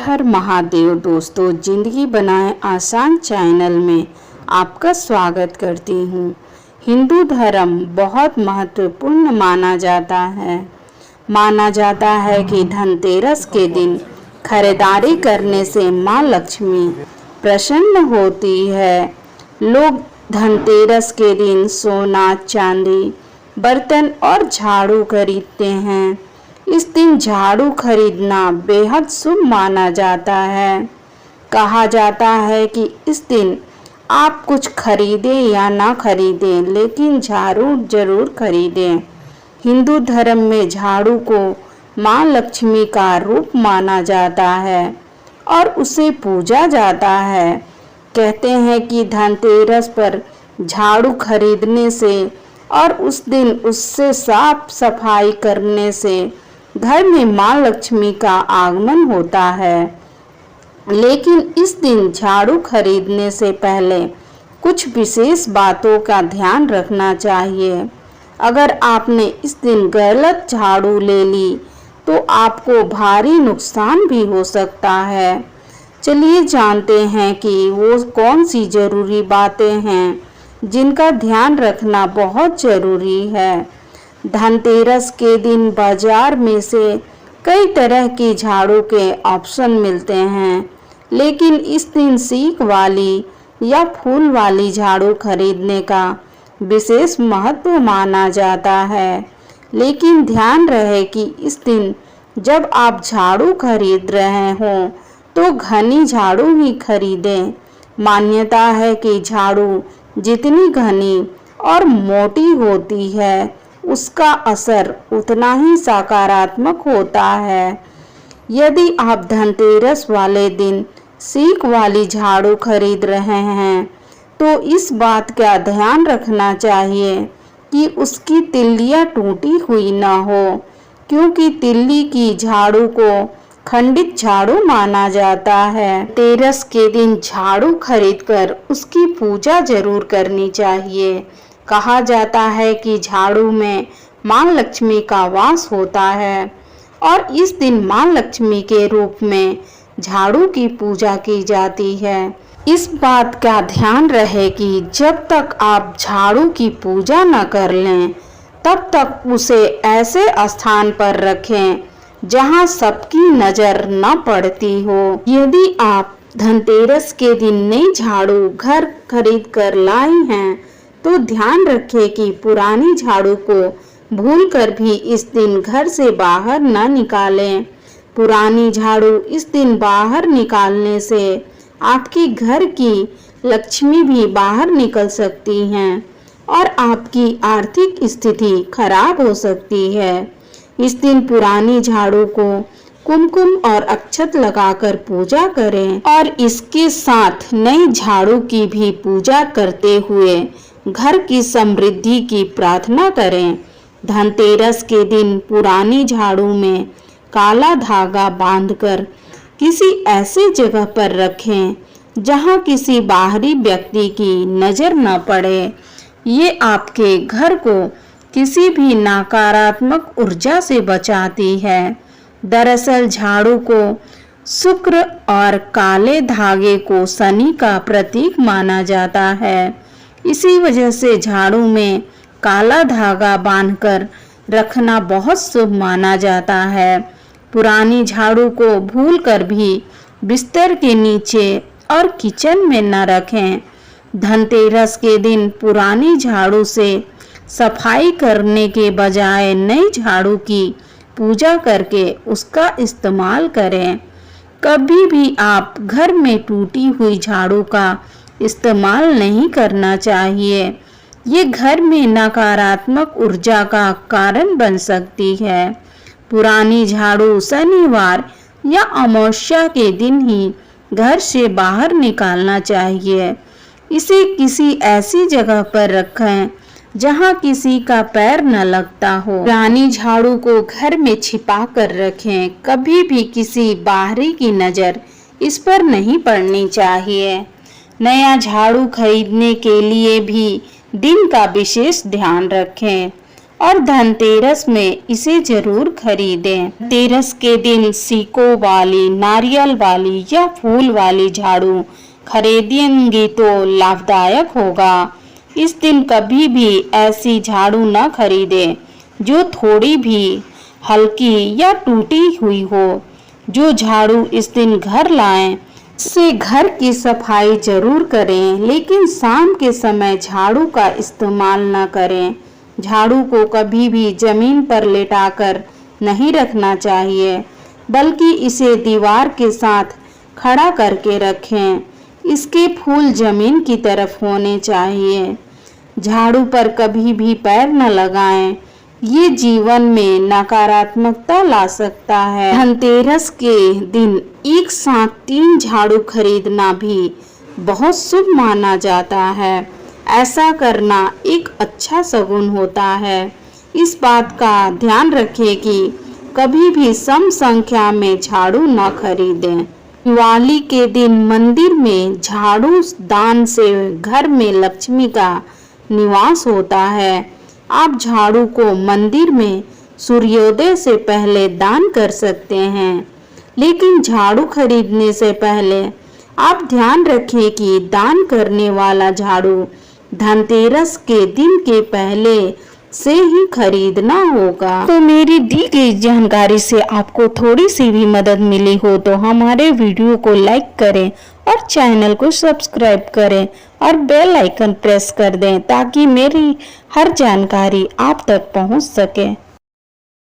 हर महादेव। दोस्तों, जिंदगी बनाए आसान चैनल में आपका स्वागत करती हूँ। हिंदू धर्म बहुत महत्वपूर्ण माना जाता है कि धनतेरस के दिन खरीदारी करने से माँ लक्ष्मी प्रसन्न होती है। लोग धनतेरस के दिन सोना, चांदी, बर्तन और झाड़ू खरीदते हैं। इस दिन झाड़ू खरीदना बेहद शुभ माना जाता है। कहा जाता है कि इस दिन आप कुछ खरीदें या ना खरीदें, लेकिन झाड़ू जरूर खरीदें। हिंदू धर्म में झाड़ू को माँ लक्ष्मी का रूप माना जाता है और उसे पूजा जाता है। कहते हैं कि धनतेरस पर झाड़ू खरीदने से और उस दिन उससे साफ सफाई करने से घर में माँ लक्ष्मी का आगमन होता है। लेकिन इस दिन झाड़ू खरीदने से पहले कुछ विशेष बातों का ध्यान रखना चाहिए। अगर आपने इस दिन गलत झाड़ू ले ली तो आपको भारी नुकसान भी हो सकता है। चलिए जानते हैं कि वो कौन सी ज़रूरी बातें हैं जिनका ध्यान रखना बहुत ज़रूरी है। धनतेरस के दिन बाजार में से कई तरह की झाड़ू के ऑप्शन मिलते हैं, लेकिन इस दिन सीक वाली या फूल वाली झाड़ू खरीदने का विशेष महत्व माना जाता है। लेकिन ध्यान रहे कि इस दिन जब आप झाड़ू खरीद रहे हों तो घनी झाड़ू ही खरीदें। मान्यता है कि झाड़ू जितनी घनी और मोटी होती है, उसका असर उतना ही सकारात्मक होता है। यदि आप धनतेरस वाले दिन सीक वाली झाड़ू खरीद रहे हैं तो इस बात का ध्यान रखना चाहिए कि उसकी तिल्लियां टूटी हुई ना हो, क्योंकि तिल्ली की झाड़ू को खंडित झाड़ू माना जाता है। धनतेरस के दिन झाड़ू खरीदकर उसकी पूजा जरूर करनी चाहिए। कहा जाता है कि झाड़ू में माँ लक्ष्मी का वास होता है और इस दिन माँ लक्ष्मी के रूप में झाड़ू की पूजा की जाती है। इस बात का ध्यान रहे कि जब तक आप झाड़ू की पूजा न कर लें, तब तक उसे ऐसे स्थान पर रखें जहां सबकी नज़र न पड़ती हो। यदि आप धनतेरस के दिन नई झाड़ू घर खरीद कर लाई हैं तो ध्यान रखें कि पुरानी झाड़ू को भूलकर भी इस दिन घर से बाहर न निकालें। पुरानी झाड़ू इस दिन बाहर निकालने से आपके घर की लक्ष्मी भी बाहर निकल सकती हैं और आपकी आर्थिक स्थिति खराब हो सकती है। इस दिन पुरानी झाड़ू को कुमकुम और अक्षत लगाकर पूजा करें और इसके साथ नई झाड़ू की भी पूजा करते हुए घर की समृद्धि की प्रार्थना करें। धनतेरस के दिन पुरानी झाड़ू में काला धागा बांधकर किसी ऐसे जगह पर रखें जहां किसी बाहरी व्यक्ति की नज़र न पड़े। ये आपके घर को किसी भी नकारात्मक ऊर्जा से बचाती है। दरअसल झाड़ू को शुक्र और काले धागे को शनि का प्रतीक माना जाता है। इसी वजह से झाड़ू में काला धागा बांधकर रखना बहुत शुभ माना जाता है। पुरानी झाड़ू को भूलकर भी बिस्तर के नीचे और किचन में न रखें। धनतेरस के दिन पुरानी झाड़ू से सफाई करने के बजाय नई झाड़ू की पूजा करके उसका इस्तेमाल करें। कभी भी आप घर में टूटी हुई झाड़ू का इस्तेमाल नहीं करना चाहिए। ये घर में नकारात्मक ऊर्जा का कारण बन सकती है। पुरानी झाड़ू शनिवार या अमावस्या के दिन ही घर से बाहर निकालना चाहिए। इसे किसी ऐसी जगह पर रखें जहां किसी का पैर न लगता हो। पुरानी झाड़ू को घर में छिपा कर रखें। कभी भी किसी बाहरी की नज़र इस पर नहीं पड़नी चाहिए। नया झाड़ू खरीदने के लिए भी दिन का विशेष ध्यान रखें और धनतेरस में इसे जरूर खरीदें। धनतेरस के दिन सिक्कों वाली, नारियल वाली या फूल वाली झाड़ू खरीदेंगे तो लाभदायक होगा। इस दिन कभी भी ऐसी झाड़ू न खरीदें जो थोड़ी भी हल्की या टूटी हुई हो। जो झाड़ू इस दिन घर लाएं, से घर की सफाई जरूर करें, लेकिन शाम के समय झाड़ू का इस्तेमाल न करें। झाड़ू को कभी भी जमीन पर लेटाकर नहीं रखना चाहिए, बल्कि इसे दीवार के साथ खड़ा करके रखें। इसके फूल जमीन की तरफ होने चाहिए। झाड़ू पर कभी भी पैर न लगाएं, ये जीवन में नकारात्मकता ला सकता है। धनतेरस के दिन एक साथ 3 झाड़ू खरीदना भी बहुत शुभ माना जाता है। ऐसा करना एक अच्छा शगुन होता है। इस बात का ध्यान रखें कि कभी भी सम संख्या में झाड़ू न खरीदें। दिवाली के दिन मंदिर में झाड़ू दान से घर में लक्ष्मी का निवास होता है। आप झाड़ू को मंदिर में सूर्योदय से पहले दान कर सकते हैं, लेकिन झाड़ू खरीदने से पहले आप ध्यान रखें कि दान करने वाला झाड़ू धनतेरस के दिन के पहले से ही खरीदना होगा। तो मेरी दी गई जानकारी से आपको थोड़ी सी भी मदद मिली हो तो हमारे वीडियो को लाइक करें और चैनल को सब्सक्राइब करें और बेल आइकन प्रेस कर दें ताकि मेरी हर जानकारी आप तक पहुंच सके।